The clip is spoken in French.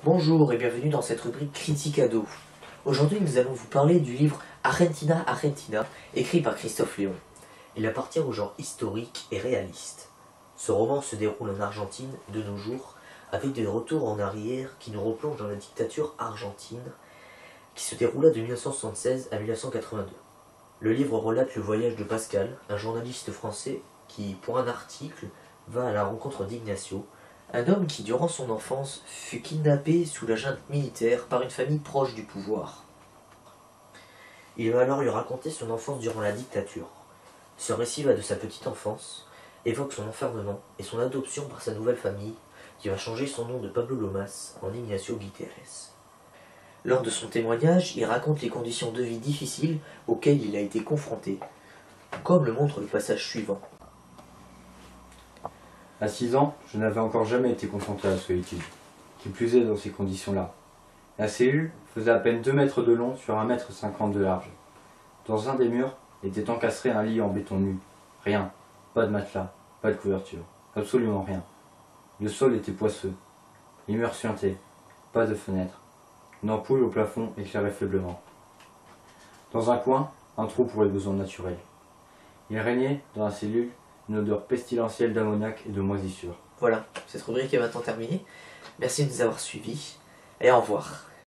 Bonjour et bienvenue dans cette rubrique Critique ado. Aujourd'hui nous allons vous parler du livre Argentina, Argentina, écrit par Christophe Léon. Il appartient au genre historique et réaliste. Ce roman se déroule en Argentine de nos jours, avec des retours en arrière qui nous replongent dans la dictature argentine, qui se déroula de 1976 à 1982. Le livre relate le voyage de Pascal, un journaliste français qui, pour un article, va à la rencontre d'Ignacio, un homme qui, durant son enfance, fut kidnappé sous la junte militaire par une famille proche du pouvoir. Il va alors lui raconter son enfance durant la dictature. Ce récit va de sa petite enfance, évoque son enfermement et son adoption par sa nouvelle famille, qui va changer son nom de Pablo Lomas en Ignacio Guiterres. Lors de son témoignage, il raconte les conditions de vie difficiles auxquelles il a été confronté, comme le montre le passage suivant. À 6 ans, je n'avais encore jamais été confronté à la solitude, qui plus est dans ces conditions-là. La cellule faisait à peine 2 mètres de long sur 1,50 m de large. Dans un des murs était encastré un lit en béton nu. Rien, pas de matelas, pas de couverture, absolument rien. Le sol était poisseux, les murs suintaient, pas de fenêtre. Une ampoule au plafond éclairait faiblement. Dans un coin, un trou pour les besoins naturels. Il régnait, dans la cellule, une odeur pestilentielle d'ammoniac et de moisissure. Voilà, cette rubrique est maintenant terminée. Merci de nous avoir suivis et au revoir.